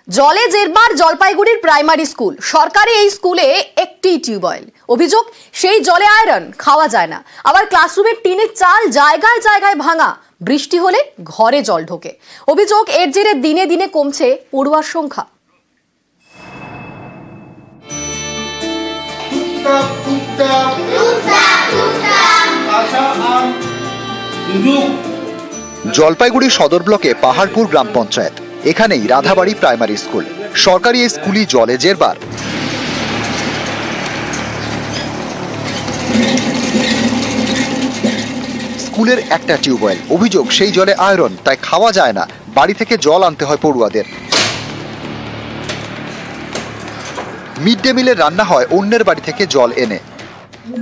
জলে জেরবার জলপাইগুড়ির primary school. সরকারি এই স্কুলে একটি টিউবওয়েল। অভিযোগ, সেই জলে আয়রন খাওয়া যায় না। আবার ক্লাসরুমের টিনের চাল জায়গায় জায়গায় ভাঙা, বৃষ্টি হলে ঘরে জল ঢোকে। অভিযোগ, এর জেরে দিনে দিনে কমছে পড়ুয়ার সংখ্যা। জলপাইগুড়ি সদর ব্লকে পাহাড়পুর গ্রাম পঞ্চায়েত, এখানেই রাধাবাড়ি প্রাইমারি স্কুল। সরকারি এই স্কুলই জলে জেরবার। স্কুলের একটা টিউবওয়েল। অভিযোগ, সেই জলে আয়রন, তাই খাওয়া যায় না। বাড়ি থেকে জল আনতে হয় পড়ুয়াদের। মিড ডে মিলের রান্না হয় অন্যের বাড়ি থেকে জল এনে।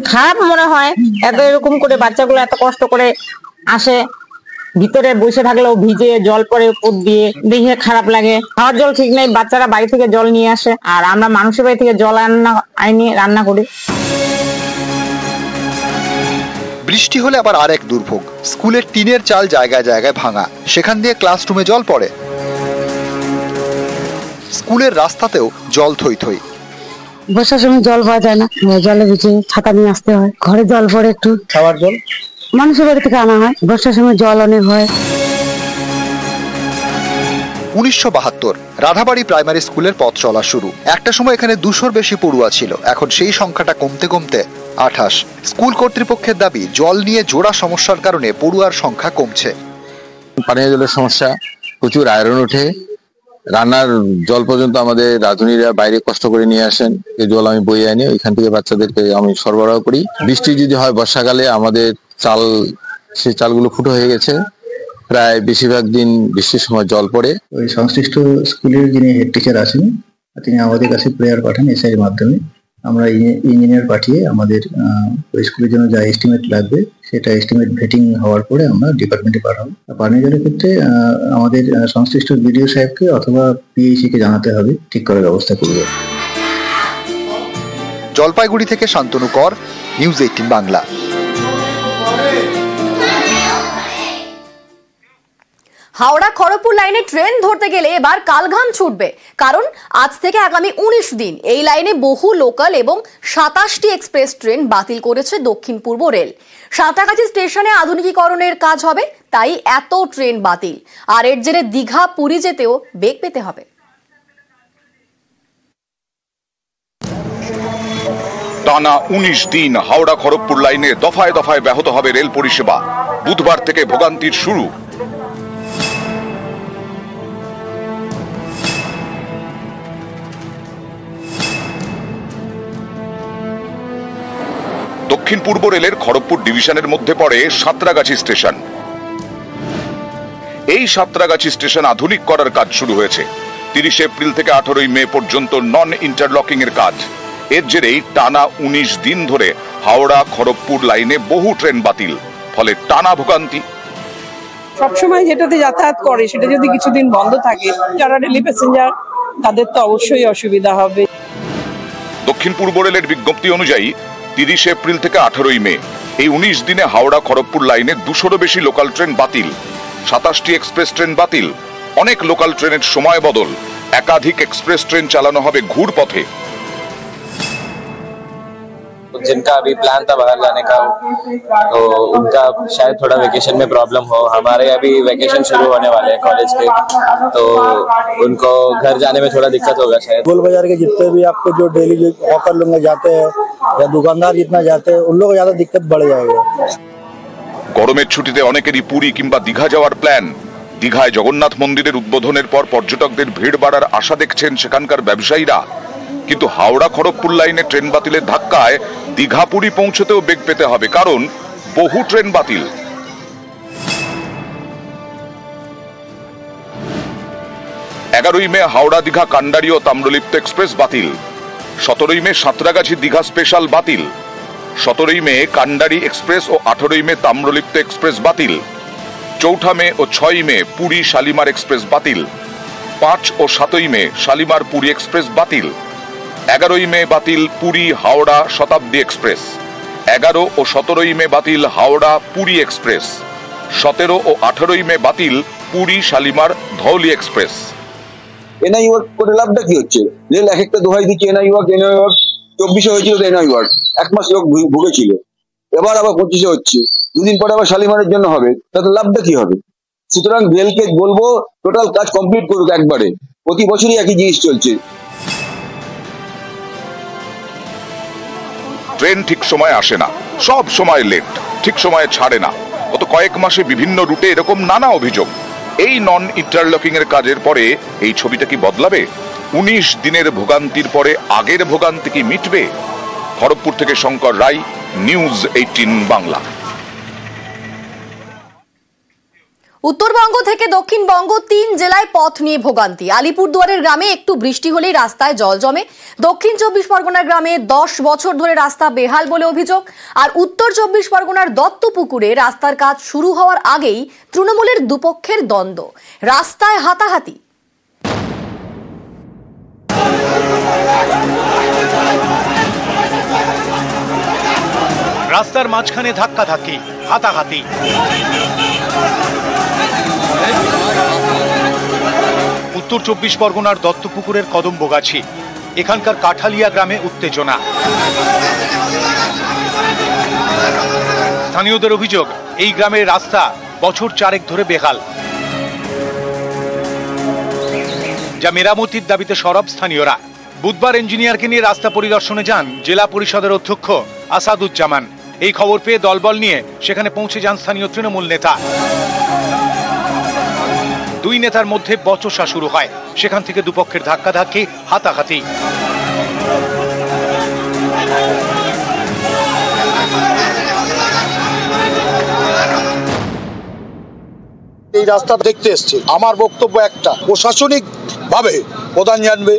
খারাপ মনে হয়, এত এরকম করে বাচ্চাগুলো এত কষ্ট করে আসে, ভিতরে বসে থাকলেও ভিজে জল পরে উপর দিয়ে, দেখে খারাপ লাগে। খাওয়ার জল ঠিক নেই, বাচ্চারা বাড়ি থেকে জল নিয়ে আসে, আর আমরা মানুষের বাড়ি থেকে জল আনি রান্না করি। বৃষ্টি হলে আবার আরেক দুর্ভোগ, স্কুলের টিনের চাল জায়গায় জায়গায় ভাঙা, সেখান দিয়ে ক্লাসরুমে জল পড়ে। স্কুলের রাস্তাতেও জল থই থই। বর্ষার সময় জল পাওয়া যায় না, জলে ভিজে ছাতা নিয়ে আসতে হয়। ঘরে জল পড়ে, একটু খাওয়ার জল মানুষের বাড়ি থেকে আনা হয়। বর্ষার সময় জল অনেক হয়। 1972 রাধাবাড়ি প্রাইমারি স্কুলের পথ চলা শুরু। একটা সময় এখানে 200-র বেশি পড়ুয়া ছিল। এখন সেই সংখ্যাটা কমতে কমতে 28। স্কুল কর্তৃপক্ষের দাবি, জল নিয়ে জোড়া সমস্যার কারণে পড়ুয়ার সংখ্যা কমছে। পানীয় জলের সমস্যা, প্রচুর আয়রন ওঠে। রান্নার জল পর্যন্ত আমাদের রাঁধুনিরা বাইরে কষ্ট করে নিয়ে আসেন। এই জল আমি বয়ে আনি, ওইখান থেকে বাচ্চাদেরকে আমি সরবরাহ করি। বৃষ্টি যদি হয় বর্ষাকালে, আমাদের চাল, সেই চালগুলো ফুটো হয়ে গেছে। প্রায় বেশিরভাগ দিন বৃষ্টির সময় জল পড়ে। ওই সংশ্লিষ্ট স্কুলের যিনি হেড টিচার আছেন, তিনি আমাদের কাছে প্রেয়ার পাঠান এসআই এর মাধ্যমে। আমরা ইঞ্জিনিয়ার পাঠিয়ে আমাদের ওই স্কুলের জন্য যা এস্টিমেট লাগবে, সেটা এস্টিমেট ভেটিং হওয়ার পরে আমরা ডিপার্টমেন্টে পাঠাবো। পানীয় জলের ক্ষেত্রে আমাদের সংশ্লিষ্ট বিডিও সাহেবকে অথবা পিএইচি কে জানাতে হবে, ঠিক করার ব্যবস্থা করবে। জলপাইগুড়ি থেকে শান্তনু কর, নিউজ 18 বাংলা। হাওড়া খড়গপুর লাইনে ট্রেন ধরতে গেলে এবার কালঘাম ছুটবে। কারণ আজ থেকে আগামী 19 দিন এই লাইনে বহু লোকাল এবং 27টি এক্সপ্রেস ট্রেন বাতিল করেছে দক্ষিণ পূর্ব রেল। সাঁতরাগাছি স্টেশনে আধুনিকীকরণের কাজ হবে, তাই এত ট্রেন বাতিল। আর এর জেরে দীঘা, পুরী যেতেও বেগ পেতে হবে। টানা 19 দিন হাওড়া খড়গপুর লাইনে দফায় দফায় ব্যাহত হবে রেল পরিষেবা। বুধবার থেকে ভোগান্তির শুরু। দক্ষিণ পূর্ব রেলের খড়গপুর ডিভিশনের মধ্যে পড়ে সাঁতরাগাছি স্টেশন। এই সাঁতরাগাছি স্টেশন আধুনিক করার কাজ শুরু হয়েছে। 30 এপ্রিল থেকে 18 মে পর্যন্ত নন ইন্টারলকিং এর কাজ। এর জেরেই টানা 19 দিন ধরে হাওড়া খড়গপুর লাইনে বহু ট্রেন বাতিল, ফলে টানা ভোগান্তি। সবসময় যেটাতে যাতায়াত করে সেটা যদি কিছুদিন বন্ধ থাকে, যারা ডেলি প্যাসেঞ্জার তাদের তো অবশ্যই অসুবিধা হবে। দক্ষিণ পূর্ব রেলের বিজ্ঞপ্তি অনুযায়ী 30 এপ্রিল থেকে 18 মে এই 19 দিনে হাওড়া খড়গপুর লাইনে 200-রও বেশি লোকাল ট্রেন বাতিল, 27টি এক্সপ্রেস ট্রেন বাতিল। অনেক লোকাল ট্রেনের সময় বদল, একাধিক এক্সপ্রেস ট্রেন চালানো হবে ঘুরপথে। जिनका अभी प्लान था बाहर जाने का, तो उनका शायद थोड़ा वेकेशन में प्रॉब्लम हो। हमारे अभी वेकेशन शुरू होने वाले हैं कॉलेज के, तो उनको घर जाने में थोड़ा दिक्कत होगा शायद। गोल बाजार के जितने भी आपको जो डेली हॉकर लोग जाते हैं या दुकानदार जितना जाते हैं, उन लोगों को ज्यादा दिक्कत बढ़ जाएगा। গরমের ছুটিতে অনেকেরই পুরী কিংবা দীঘা যাওয়ার প্ল্যান। দীঘায় জগন্নাথ মন্দিরের উদ্বোধনের পর পর্যটকদের ভিড় বাড়ার আশা দেখছেন সেখানকার ব্যবসায়ীরা। কিন্তু হাওড়া খড়গপুর লাইনে ট্রেন বাতিলের ধাক্কায় দীঘা পুরী পৌঁছতেও বেগ পেতে হবে, কারণ বহু ট্রেন বাতিল। 11 মে হাওড়া দীঘা কান্ডারি ও তাম্রলিপ্ত এক্সপ্রেস বাতিল। 17 মে সাঁতরাগাছি দীঘা স্পেশাল বাতিল। 17 মে কান্ডারি এক্সপ্রেস ও 18 মে তাম্রলিপ্ত এক্সপ্রেস বাতিল। 4 মে ও 6 মে পুরী শালিমার এক্সপ্রেস বাতিল। 5 ও 7 মে শালিমার পুরী এক্সপ্রেস বাতিল। 11 মে বাতিল পুরী হাওড়া শতাব্দী এক্সপ্রেস। 11 ও 17 মে বাতিল হাওড়া পুরী এক্সপ্রেস। 17 ও 18 মে বাতিল Puri Shalimar Dhauli express. NI work করে লাভটা কি হচ্ছে? রেল এক একটা দোহাই দিচ্ছে এনআই ওয়ার্ক 24-এ হয়েছিল তো এনআই ওয়ার্ক, 1 মাস লোক ভুগেছিল, এবার আবার 25-এ হচ্ছে, 2 দিন পরে আবার শালিমারের জন্য হবে, তাতে লাভটা কি হবে? সুতরাং রেলকে বলবো টোটাল কাজ কমপ্লিট করুক একবারে, প্রতি বছরই একই জিনিস চলছে। ট্রেন ঠিক সময় আসে না, সব সময় লেট, ঠিক সময়ে ছাড়ে না। গত কয়েক মাসে বিভিন্ন রুটে এরকম নানা অভিযোগ। এই নন ইন্টারলকিং এর কাজের পরে এই ছবিটা কি বদলাবে? 19 দিনের ভোগান্তির পরে আগের ভোগান্তি কি মিটবে? খড়গপুর থেকে শঙ্কর রায়, নিউজ 18 বাংলা। উত্তরবঙ্গ থেকে দক্ষিণবঙ্গ 3 জেলায় পথ নিয়ে ভোগান্তি। আলিপুরদুয়ারের গ্রামে একটু বৃষ্টি হলেই রাস্তায় জল জমে। দক্ষিণ 24 পরগনার গ্রামে 10 বছর ধরে রাস্তা বেহাল বলে অভিযোগ। আর উত্তর 24 পরগনার দত্তপুকুরে রাস্তার কাজ শুরু হওয়ার আগেই তৃণমূলের দুপক্ষের দ্বন্দ্ব, রাস্তায় হাতাহাতি। রাস্তার মাঝখানে ধাক্কাধাক্কি, হাতাহাতি। উত্তর 24 পরগনার দত্তপুকুরের কদম্বগাছি, এখানকার কাঠালিয়া গ্রামে উত্তেজনা। স্থানীয়দের অভিযোগ, এই গ্রামের রাস্তা বছর 4 ধরে বেহাল, যা মেরামতির দাবিতে সরব স্থানীয়রা। বুধবার ইঞ্জিনিয়ারকে নিয়ে রাস্তা পরিদর্শনে যান জেলা পরিষদের অধ্যক্ষ আসাদুজ্জামান। এই খবর পেয়ে দলবল নিয়ে সেখানে পৌঁছে যান স্থানীয় তৃণমূল নেতা। 2 নেতার মধ্যে বচসা শুরু হয়, সেখান থেকে দুপক্ষের ধাক্কাধাক্কি, হাতাহাতি। এই রাস্তা দেখতে এসছে, আমার বক্তব্য একটা, প্রশাসনিক ভাবে প্রধান জানবে,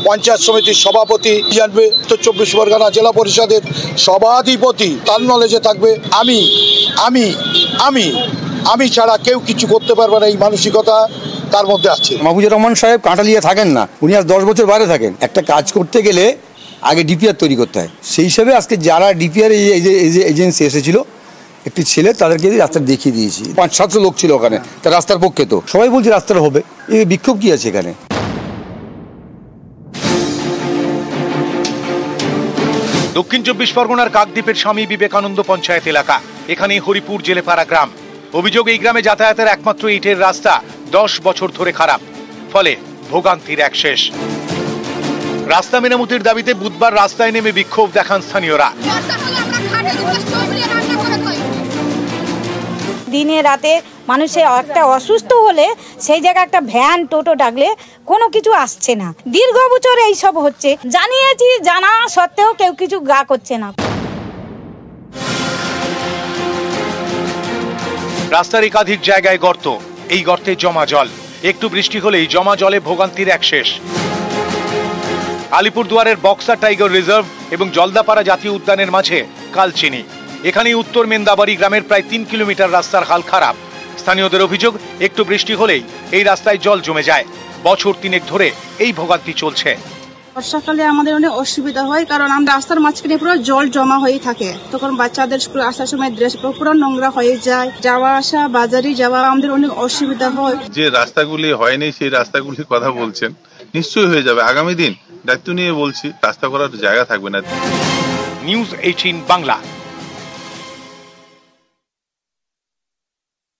পঞ্চায়েত সমিতির সভাপতি জানবে, উত্তর 24 পরগনা জেলা পরিষদের সভাধিপতি তার নলেজে থাকবে। আমি আমি আমি আমি ছাড়া কেউ কিছু করতে পারবে না, এই মানসিকতা তার মধ্যে আছে। মাহফুজুর রহমান সাহেব কাঁটালিয়া থাকেন না, উনি আজ 10 বছর বাইরে থাকেন। একটা কাজ করতে গেলে আগে ডিপিআর তৈরি করতে হয়। সেই হিসাবে আজকে যারা ডিপিআর এজেন্সি এসেছিল, একটি ছেলে, তাদেরকে রাস্তা দেখিয়ে দিয়েছি। 5-7 লোক ছিল ওখানে, তার রাস্তার পক্ষে তো সবাই বলছে রাস্তাটা হবে। এই বিক্ষোভ কি আছে এখানে? দক্ষিণ 24 পরগনার কাকদ্বীপের স্বামী বিবেকানন্দ পঞ্চায়েত এলাকা, এখানে হরিপুর জেলেপাড়া গ্রাম। অভিযোগ, এই গ্রামে যাতায়াতের একমাত্র ইটের রাস্তা 10 বছর ধরে খারাপ, ফলে ভোগান্তির এক শেষ। রাস্তা মেরামতির দাবিতে বুধবার রাস্তায় নেমে বিক্ষোভ দেখান স্থানীয়রা। দিনে রাতে মানুষের একটা অসুস্থ হলে সেই জায়গায় একটা ভ্যান টোটো ডাকলে কোনো কিছু আসছে না। দীর্ঘ বছর এইসব হচ্ছে, জানিয়েছি, জানা সত্ত্বেও কেউ কিছু গা করছে না। রাস্তার একাধিক জায়গায় গর্ত, এই গর্তে জমা জল, একটু বৃষ্টি হলেই জমা জলে ভোগান্তির এক শেষ। আলিপুরদুয়ারের বক্সা টাইগার রিজার্ভ এবং জলদাপাড়া জাতীয় উদ্যানের মাঝে কালচিনি, এখানেই উত্তর মেন্দাবাড়ি গ্রামের প্রায় 3 কিলোমিটার রাস্তার হাল খারাপ। স্থানীয়দের অভিযোগ, একটু বৃষ্টি হলেই এই রাস্তায় জল জমে যায়। বছর 3 ধরে এই ভোগান্তি চলছে। বর্ষাকালে আমাদের অনেক অসুবিধা হয়, কারণ আমরা রাস্তার মাঝখানে পুরো জল জমা হয়ে থাকে। তখন বাচ্চাদের স্কুল আসার সময় ড্রেস পুরো নোংরা হয়ে যায়, যাওয়া আসা, বাজারে যাওয়া আমাদের অনেক অসুবিধা হয়। যে রাস্তাগুলি হয়নি, সেই রাস্তাগুলির কথা বলছেন, নিশ্চয়ই হয়ে যাবে আগামী দিন। দায়িত্ব নিয়ে বলছি, রাস্তা করার জায়গা থাকবে না। নিউজ 18 বাংলা।